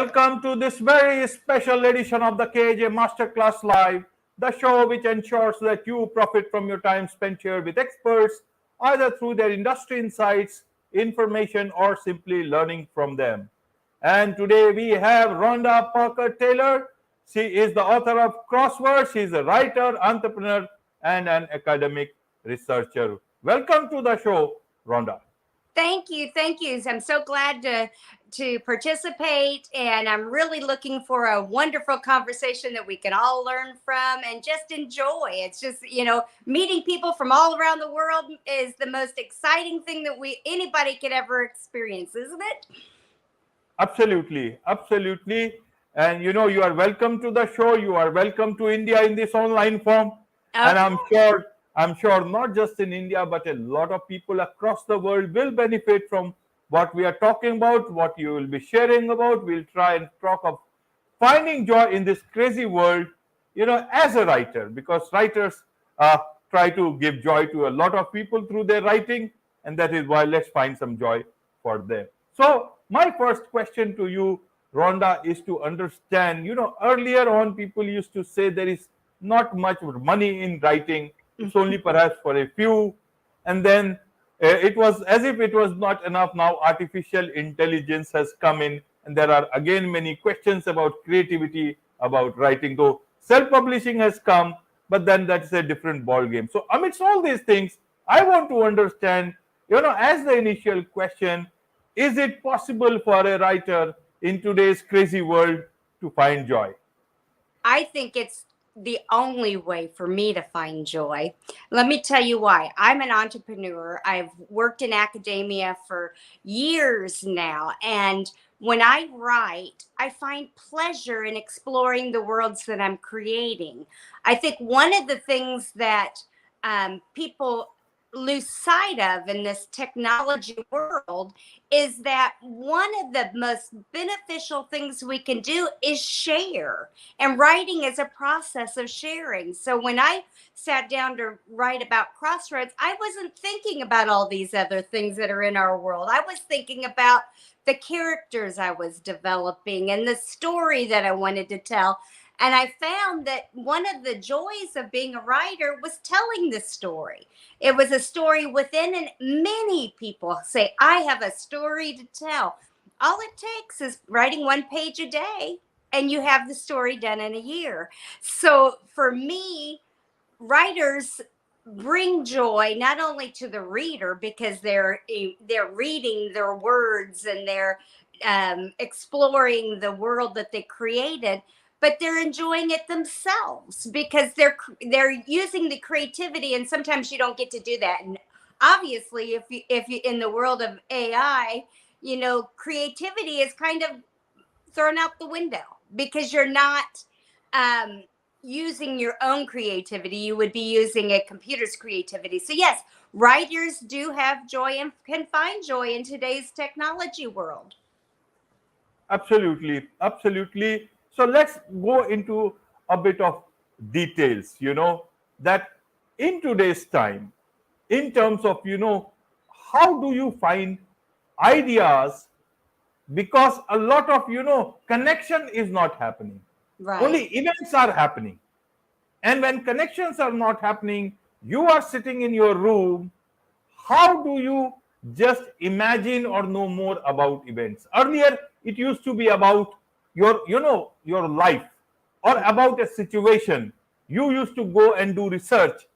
welcome to this very special edition of the KAJ Masterclass Live, the show which ensures that you profit from your time spent here with experts, either through their industry insights, information, or simply learning from them. And today we have Rhonda Parker-Taylor. She is the author of Crossroads. She is a writer, entrepreneur, and an academic researcher. Welcome to the show, Rhonda. Thank you. I'm so glad to participate, and I'm really looking for a wonderful conversation that we can all learn from and just enjoy. It's just, meeting people from all around the world is the most exciting thing that anybody could ever experience, isn't it? Absolutely. And you are welcome to the show. You are welcome to India in this online form. And I'm sure not just in India, but a lot of people across the world will benefit from what we are talking about, what you will be sharing about. We'll try and talk of finding joy in this crazy world, as a writer, because writers try to give joy to a lot of people through their writing. And that is why let's find some joy for them. So my first question to you, Rhonda, is to understand, earlier on people used to say there is not much money in writing. It's only perhaps for a few. And then it was as if it was not enough. Now artificial intelligence has come in, and there are again many questions about creativity, about writing. Though self-publishing has come, but then that's a different ball game. So amidst all these things, I want to understand, as the initial question, is it possible for a writer in today's crazy world to find joy? I think it's the only way for me to find joy. Let me tell you why. I'm an entrepreneur. I've worked in academia for years now. And when I write, I find pleasure in exploring the worlds that I'm creating. I think one of the things that people lose sight of in this technology world is that one of the most beneficial things we can do is share, and writing is a process of sharing. So when I sat down to write about Crossroads, I wasn't thinking about all these other things that are in our world. I was thinking about the characters I was developing and the story that I wanted to tell. And I found that one of the joys of being a writer was telling the story. It was a story within, and many people say, I have a story to tell. All it takes is writing one page a day, and you have the story done in a year. So for me, writers bring joy not only to the reader because they're reading their words and they're exploring the world that they created, but they're enjoying it themselves because they're using the creativity, and sometimes you don't get to do that. And obviously, if you in the world of AI, creativity is kind of thrown out the window because you're not using your own creativity. You would be using a computer's creativity. So yes, writers do have joy and can find joy in today's technology world. Absolutely. So let's go into a bit of details, that in today's time, in terms of, how do you find ideas? Because a lot of, connection is not happening. Right. Only events are happening. And when connections are not happening, you are sitting in your room. How do you just imagine or know more about events? Earlier, it used to be about your life or about a situation. You used to go and do research,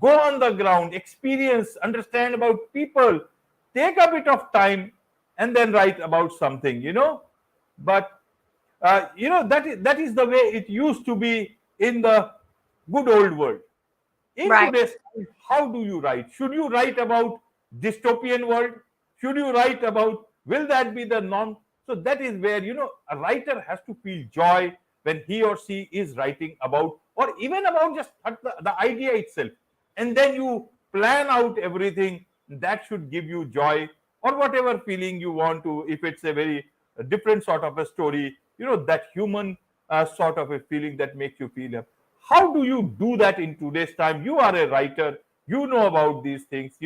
go on the ground, experience, understand about people, take a bit of time, and then write about something. But that is the way it used to be in the good old world. In Right. today's time, how do you write? Should you write about dystopian world? Should you write about, will that be the norm? So that is where, a writer has to feel joy when he or she is writing about, or even about just the idea itself. And then you plan out everything that should give you joy, or whatever feeling you want to, if it's a very different sort of a story, that human sort of a feeling that makes you feel. How do you do that in today's time? You are a writer, you know about these things.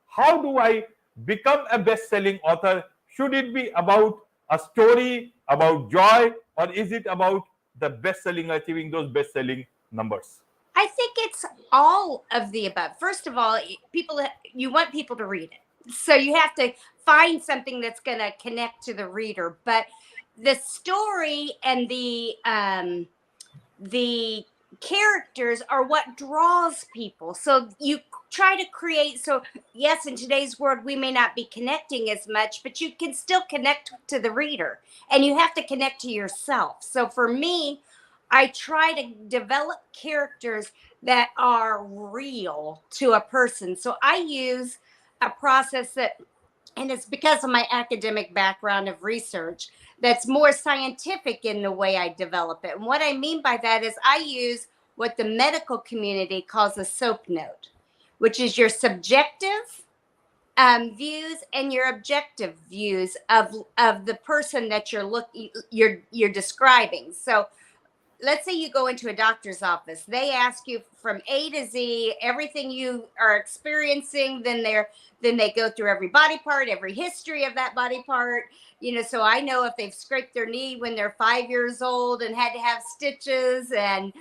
How do I become a best-selling author? Should it be about a story about joy, or is it about the best-selling, achieving those best-selling numbers? I think it's all of the above. First of all, you want people to read it. So you have to find something that's going to connect to the reader. But the story and the characters are what draws people. So you try to create, so yes, in today's world we may not be connecting as much, but you can still connect to the reader, and you have to connect to yourself. So for me, I try to develop characters that are real to a person. So I use a process that, and it's because of my academic background of research, that's more scientific in the way I develop it. And what I mean by that is I use what the medical community calls a SOAP note, which is your subjective views and your objective views of the person that you're describing. So let's say you go into a doctor's office. They ask you from A to Z everything you are experiencing. Then they go through every body part, every history of that body part. So I know if they've scraped their knee when they're 5 years old and had to have stitches, and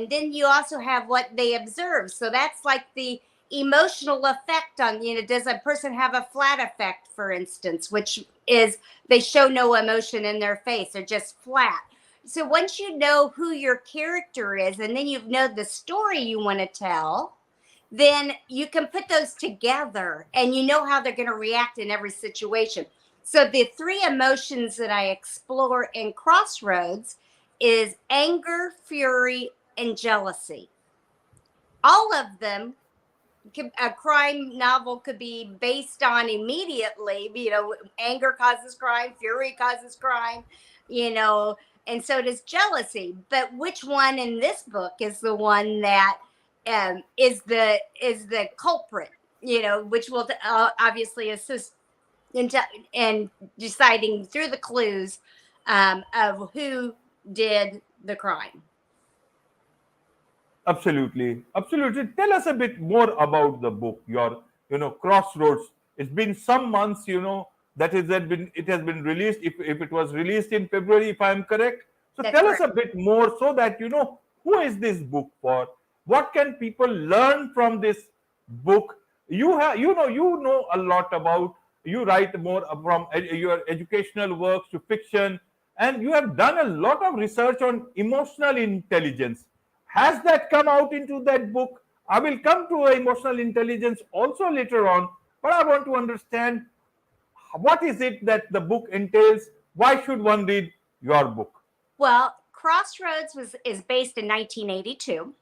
then you also have what they observe. So that's like the emotional effect on, does a person have a flat effect, for instance, which is they show no emotion in their face. They're just flat. So once you know who your character is, and then you know the story you want to tell, then you can put those together and you know how they're going to react in every situation. So the three emotions that I explore in Crossroads is anger, fury, and jealousy. All of them, a crime novel could be based on immediately. Anger causes crime, fury causes crime, and so does jealousy. But which one in this book is the one that is the culprit? Which will obviously assist in deciding through the clues of who did the crime. Absolutely, absolutely. Tell us a bit more about the book. Your, Crossroads. It's been some months, it has been released. If it was released in February, if I'm correct. So That's tell correct. us a bit more so that who is this book for? What can people learn from this book? You have, you know a lot about. You write more from your educational works to fiction, and you have done a lot of research on emotional intelligence. Has that come out into that book? I will come to emotional intelligence also later on, but I want to understand what is it that the book entails? Why should one read your book? Well, Crossroads is based in 1982.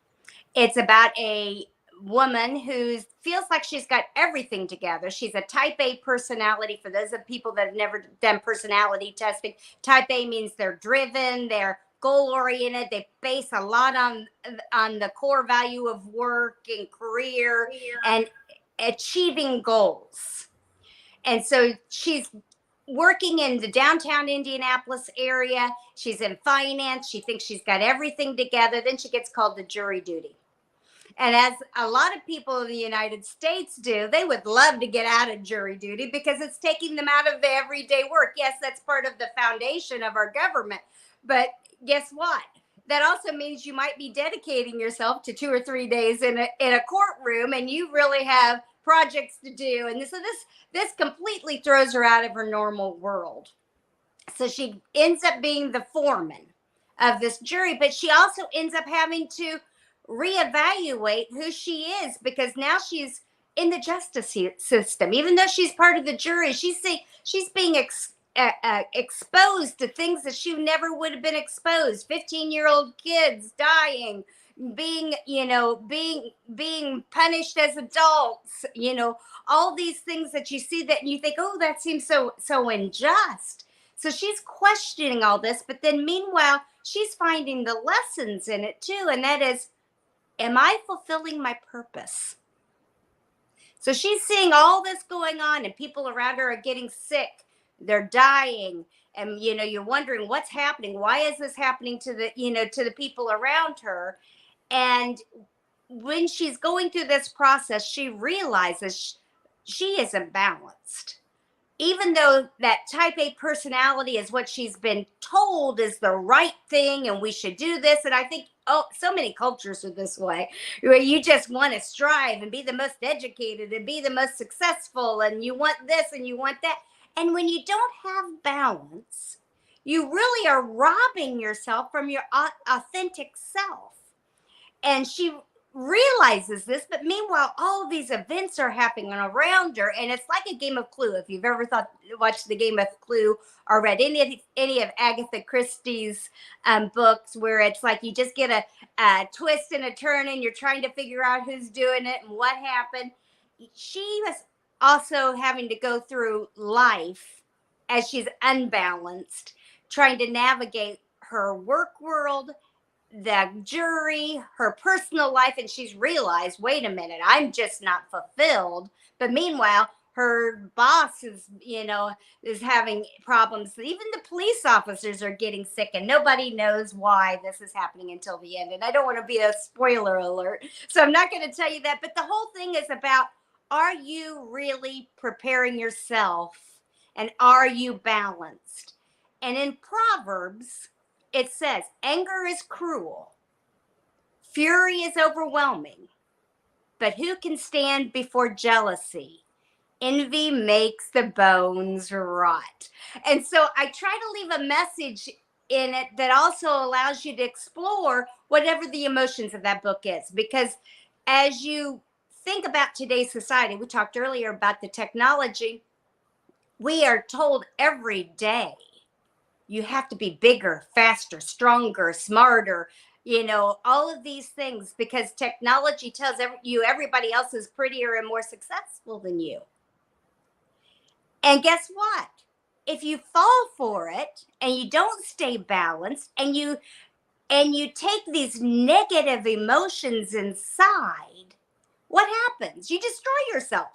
It's about a woman who feels like she's got everything together. She's a type A personality. For those of people that have never done personality testing, type A means they're driven, they're goal oriented, they base a lot on the core value of work and career and achieving goals. And so she's working in the downtown Indianapolis area. She's in finance. She thinks she's got everything together. Then she gets called to jury duty. And as a lot of people in the United States do, they would love to get out of jury duty because it's taking them out of the everyday work. Yes, that's part of the foundation of our government. But guess what? That also means you might be dedicating yourself to 2 or 3 days in a courtroom, and you really have projects to do. And so this completely throws her out of her normal world. So she ends up being the foreman of this jury, but she also ends up having to reevaluate who she is, because now she's in the justice system. Even though she's part of the jury, she's being exposed to things that she never would have been exposed. 15-year-old kids dying, being punished as adults, all these things that you see that you think, oh, that seems so unjust. So she's questioning all this, but then meanwhile, she's finding the lessons in it too. And that is, am I fulfilling my purpose? So she's seeing all this going on, and people around her are getting sick. They're dying. And, you're wondering what's happening. Why is this happening to the people around her? And when she's going through this process, she realizes she isn't balanced. even though that type A personality is what she's been told is the right thing and we should do this. And I think, so many cultures are this way, where you just want to strive and be the most educated and be the most successful. And you want this and you want that. And when you don't have balance, you really are robbing yourself from your authentic self. And she realizes this, but meanwhile, all of these events are happening around her, and it's like a game of Clue. If you've ever watched the game of Clue or read any of Agatha Christie's books, where it's like you just get a twist and a turn, and you're trying to figure out who's doing it and what happened. She was also having to go through life as she's unbalanced, trying to navigate her work world, the jury, her personal life, and she's realized, wait a minute, I'm just not fulfilled. But meanwhile, her boss is having problems. Even the police officers are getting sick, and nobody knows why this is happening until the end. And I don't want to be a spoiler alert, so I'm not going to tell you that. But the whole thing is about, are you really preparing yourself, and are you balanced? And in Proverbs, it says, anger is cruel, fury is overwhelming, but who can stand before jealousy? Envy makes the bones rot. And so I try to leave a message in it that also allows you to explore whatever the emotions of that book is. Because as you think about today's society, we talked earlier about the technology, we are told every day, you have to be bigger, faster, stronger, smarter, all of these things, because technology tells you everybody else is prettier and more successful than you. And guess what? If you fall for it and you don't stay balanced and you take these negative emotions inside, what happens? You destroy yourself.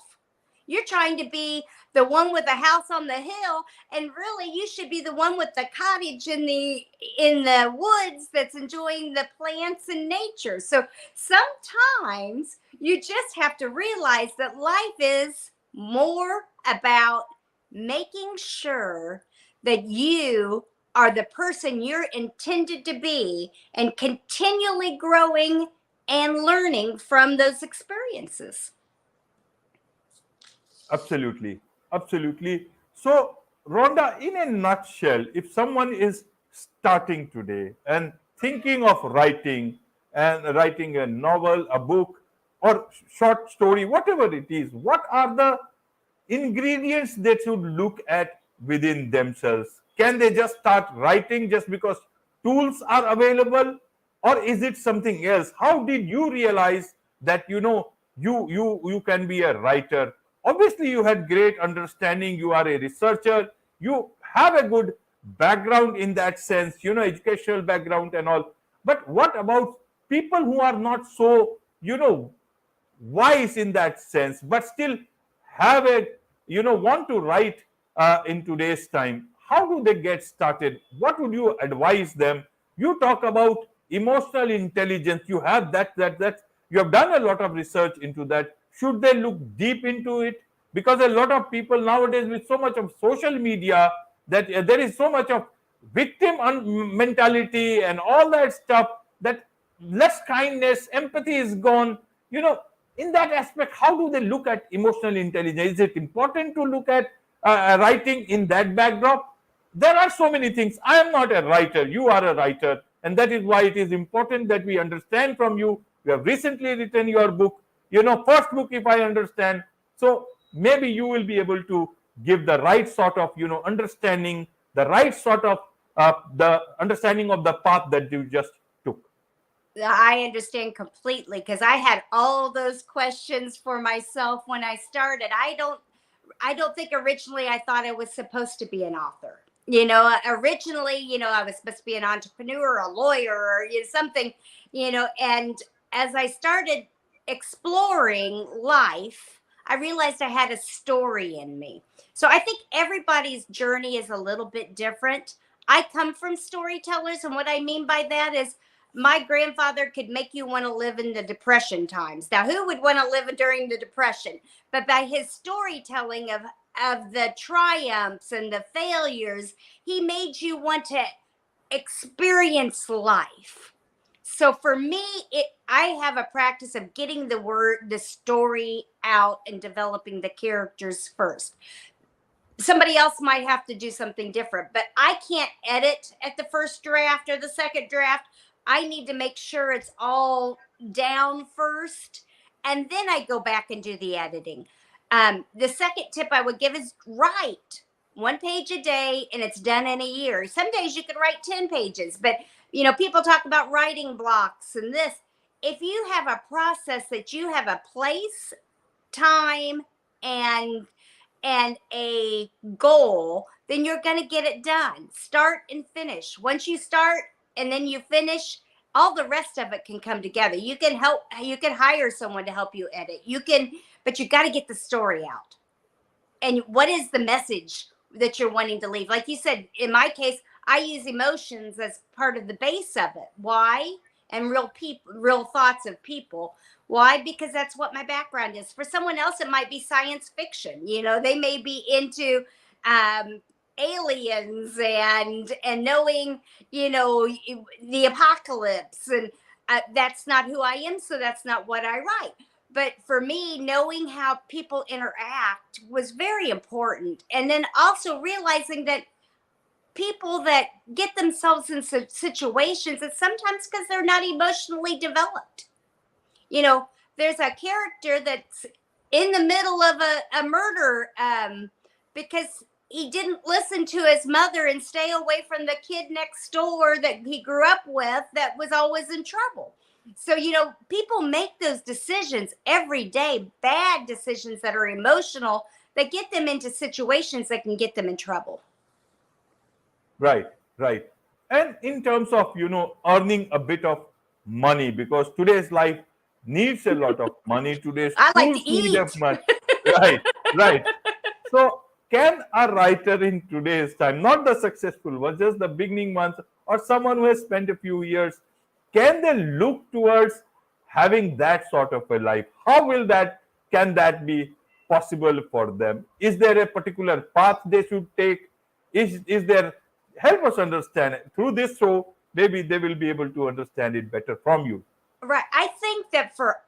You're trying to be the one with the house on the hill, and really you should be the one with the cottage in the woods that's enjoying the plants and nature. So sometimes you just have to realize that life is more about making sure that you are the person you're intended to be and continually growing and learning from those experiences. Absolutely. Absolutely. So, Rhonda, in a nutshell, if someone is starting today and thinking of writing a novel, a book, or short story, whatever it is, what are the ingredients they should look at within themselves? Can they just start writing just because tools are available, or is it something else? How did you realize that you can be a writer? Obviously you had great understanding, you are a researcher, you have a good background in that sense, educational background and all. But what about people who are not so wise in that sense, but still have a want to write in today's time? How do they get started? What would you advise them? You talk about emotional intelligence, you have that you have done a lot of research into that. Should they look deep into it? Because a lot of people nowadays, with so much of social media, that there is so much of victim mentality and all that stuff, that less kindness, empathy is gone. In that aspect, how do they look at emotional intelligence? Is it important to look at writing in that backdrop? There are so many things. I am not a writer, you are a writer, and that is why it is important that we understand from you. You have recently written your book, first book, if I understand. So maybe you will be able to give the right sort of understanding, the right sort of the understanding of the path that you just took. I understand completely, because I had all those questions for myself when I started. I don't think originally I thought I was supposed to be an author. Originally, I was supposed to be an entrepreneur, a lawyer, or something, and as I started exploring life, I realized I had a story in me. So I think everybody's journey is a little bit different. I come from storytellers, and what I mean by that is my grandfather could make you want to live in the Depression times. Now, who would want to live during the Depression? But by his storytelling of of the triumphs and the failures. He made you want to experience life. So for me, I have a practice of getting the story out and developing the characters first. Somebody else might have to do something different, but I can't edit at the first draft or the second draft. I need to make sure it's all down first, and then I go back and do the editing. The second tip I would give is write 1 page a day, and it's done in a year. Some days you can write 10 pages, but people talk about writing blocks and this. If you have a process that you have a place, time, and a goal, then you're going to get it done. Start and finish. Once you start and then you finish, all the rest of it can come together. You can hire someone to help you edit. But you got to get the story out. And what is the message that you're wanting to leave? Like you said, in my case, I use emotions as part of the base of it. Why? And real thoughts of people. Why? Because that's what my background is. For someone else, it might be science fiction. They may be into aliens and knowing, the apocalypse. And that's not who I am, so that's not what I write. But for me, knowing how people interact was very important. And then also realizing that people that get themselves in situations, it's sometimes because they're not emotionally developed. There's a character that's in the middle of a murder because he didn't listen to his mother and stay away from the kid next door that he grew up with that was always in trouble. So, people make those decisions every day, bad decisions that are emotional, that get them into situations that can get them in trouble. Right. And in terms of, earning a bit of money, because today's life needs a lot of money. Today's I like to schools need eat. of money. Right. So can a writer in today's time, not the successful ones, just the beginning ones, or someone who has spent a few years, can they look towards having that sort of a life? Can that be possible for them? Is there a particular path they should take? Is there, help us understand it. Through this show, maybe they will be able to understand it better from you. Right. I think that for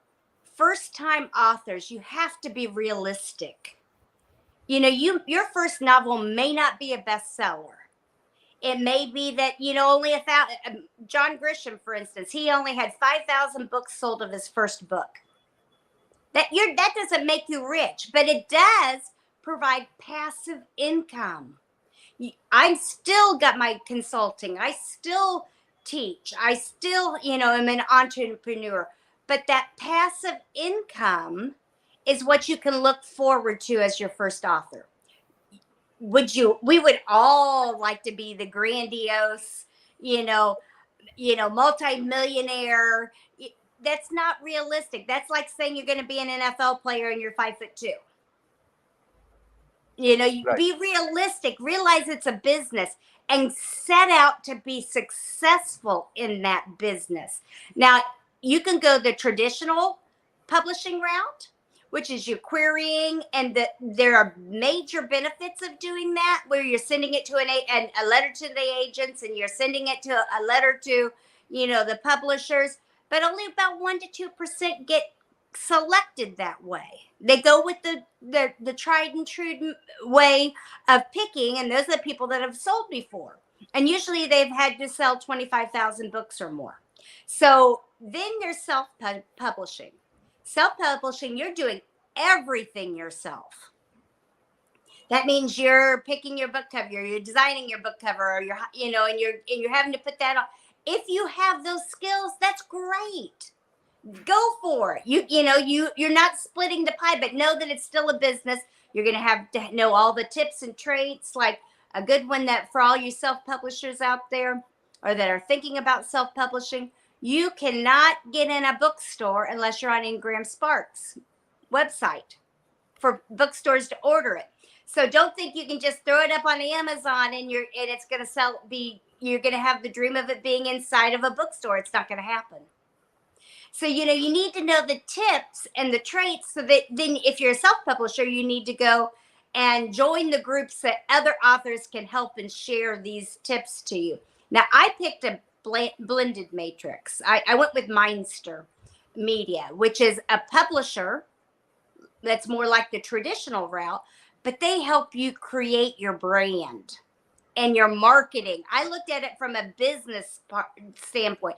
first-time authors, you have to be realistic. Your first novel may not be a bestseller. It may be that, only John Grisham, for instance, he only had 5,000 books sold of his first book. That doesn't make you rich, but it does provide passive income. I've still got my consulting. I still teach. I still, am an entrepreneur. But that passive income is what you can look forward to as your first author. We would all like to be the grandiose, multi-millionaire. That's not realistic. That's like saying you're going to be an NFL player and you're 5'2". Right. Be realistic, realize it's a business, and set out to be successful in that business. Now, you can go the traditional publishing route, which is your querying, and there are major benefits of doing that, where you're sending it to a letter to the agents, and you're sending it to a letter to, the publishers, but only about 1% to 2% get selected that way. They go with the tried and true way of picking, and those are the people that have sold before. And usually they've had to sell 25,000 books or more. So then there's self-publishing. Self-publishing, you're doing everything yourself. That means you're picking your book cover, you're designing your book cover, or and you're having to put that on. If you have those skills, that's great. Go for it. You're not splitting the pie, but know that it's still a business. You're going to have to know all the tips and traits. Like a good one that for all you self-publishers out there, or that are thinking about self-publishing, you cannot get in a bookstore unless you're on Ingram Sparks' website for bookstores to order it. So don't think you can just throw it up on Amazon and it's going to you're going to have the dream of it being inside of a bookstore. It's not going to happen. So, you need to know the tips and the traits, so that then if you're a self-publisher, you need to go and join the groups that other authors can help and share these tips to you. Now, I picked a blended matrix. I went with Mindster Media, which is a publisher that's more like the traditional route, but they help you create your brand and your marketing. I looked at it from a business standpoint.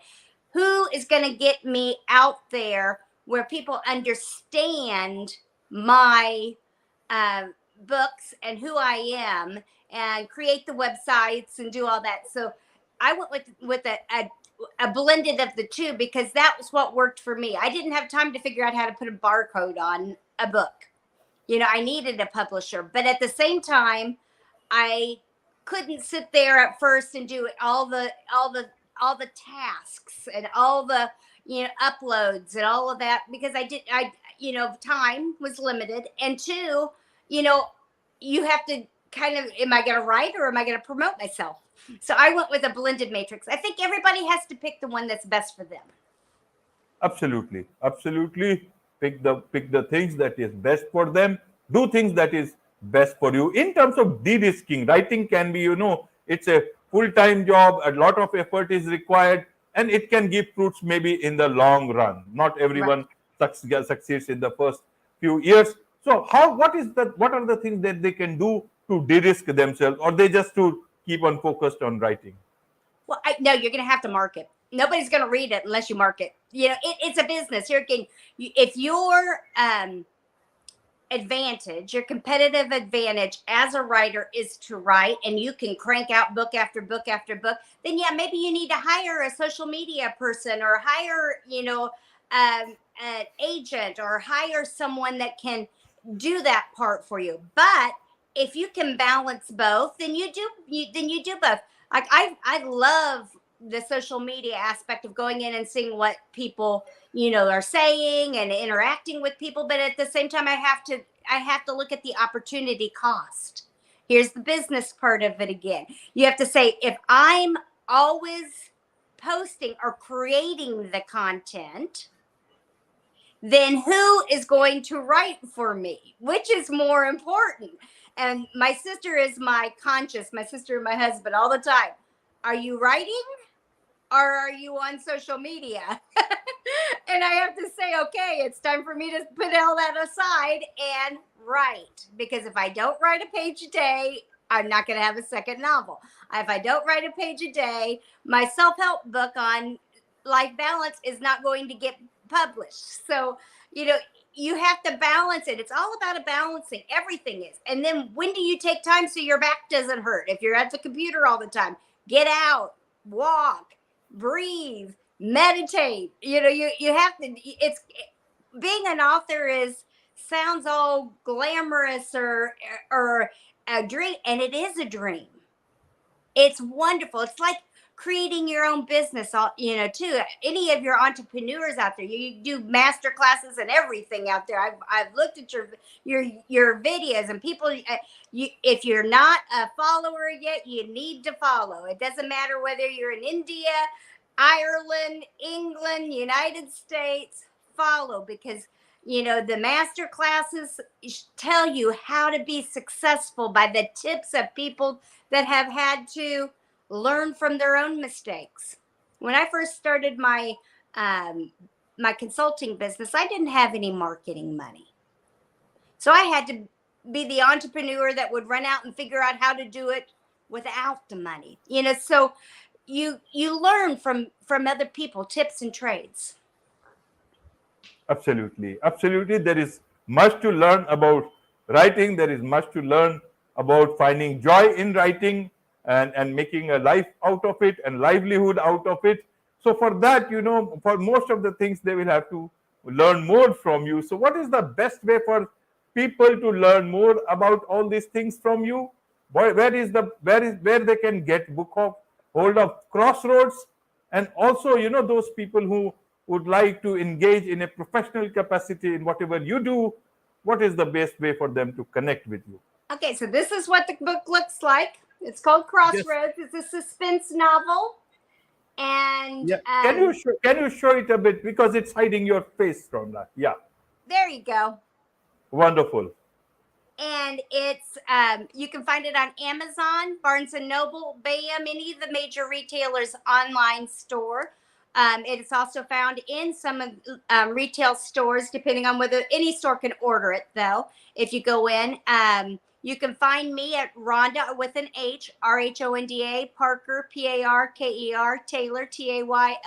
Who is going to get me out there where people understand my books and who I am, and create the websites and do all that? So I went with a blended of the two, because that was what worked for me. I didn't have time to figure out how to put a barcode on a book. I needed a publisher, but at the same time, I couldn't sit there at first and do all the tasks and all the uploads and all of that, because time was limited, and two, you have to kind of, am I going to write or am I going to promote myself? So I went with a blended matrix. I think everybody has to pick the one that's best for them. Absolutely. Pick the things that is best for them. Do things that is best for you. In terms of de-risking, writing can be, it's a full-time job. A lot of effort is required, and it can give fruits maybe in the long run. Not everyone succeeds in the first few years. So what are the things that they can do to de-risk themselves, or they just to keep on focused on writing? Well, no, you're going to have to market. Nobody's going to read it unless you market. It's a business. If your advantage, your competitive advantage as a writer is to write, and you can crank out book after book after book, then yeah, maybe you need to hire a social media person, or hire, an agent, or hire someone that can do that part for you. But if you can balance both, then you do both. Like I love the social media aspect of going in and seeing what people are saying and interacting with people, but at the same time I have to look at the opportunity cost. Here's the business part of it again. You have to say, if I'm always posting or creating the content, then who is going to write for me? Which is more important? And my sister is my sister and my husband all the time. Are you writing, or are you on social media? And I have to say, okay, it's time for me to put all that aside and write. Because if I don't write a page a day, I'm not going to have a second novel. If I don't write a page a day, my self-help book on life balance is not going to get published. So, you have to balance it. It's all about a balancing. Everything is. And then when do you take time so your back doesn't hurt? If you're at the computer all the time, get out, walk, breathe, meditate. You have to, being an author sounds all glamorous or a dream, and it is a dream. It's wonderful. It's like creating your own business, too. Any of your entrepreneurs out there, you do master classes and everything out there. I've looked at your videos, and people, if you're not a follower yet, you need to follow. It doesn't matter whether you're in India, Ireland, England, United States, follow, because the master classes tell you how to be successful by the tips of people that have had to learn from their own mistakes. When I first started my my consulting business, I didn't have any marketing money. So I had to be the entrepreneur that would run out and figure out how to do it without the money. So you learn from other people, tips and trades. Absolutely. There is much to learn about writing. There is much to learn about finding joy in writing and making a life out of it and livelihood out of it. So for that, for most of the things, they will have to learn more from you. So what is the best way for people to learn more about all these things from you? Where they can get hold of Crossroads, and also, those people who would like to engage in a professional capacity in whatever you do, what is the best way for them to connect with you? Okay, so this is what the book looks like. It's called Crossroads. Yes. It's a suspense novel. And can you show it a bit, because it's hiding your face from that? Yeah. There you go. Wonderful. and it's you can find it on Amazon, Barnes and Noble, BAM, any of the major retailers' online store. It is also found in some of retail stores, depending on whether any store can order it. Though, if you go in, you can find me at Rhonda with an H, RHONDA, Parker, PARKER, Taylor, TAYLOR.com.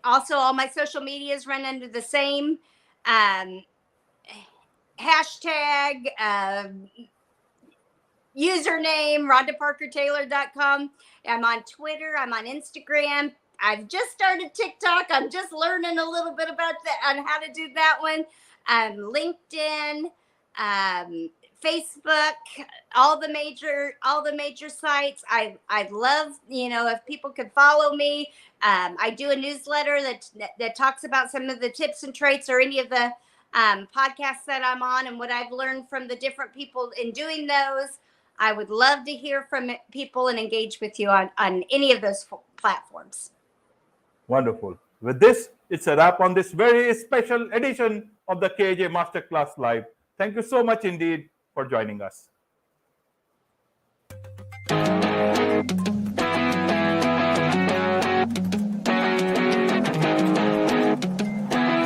Also, all my social medias run under the same hashtag, username, RhondaParker-Taylor.com. I'm on Twitter. I'm on Instagram. I've just started TikTok. I'm just learning a little bit about that on how to do that one. LinkedIn, Facebook, all the major sites. I love, if people could follow me. I do a newsletter that talks about some of the tips and traits or any of the podcasts that I'm on and what I've learned from the different people in doing those. I would love to hear from people and engage with you on any of those platforms. Wonderful. With this, it's a wrap on this very special edition of the KAJ Masterclass Live. Thank you so much indeed for joining us.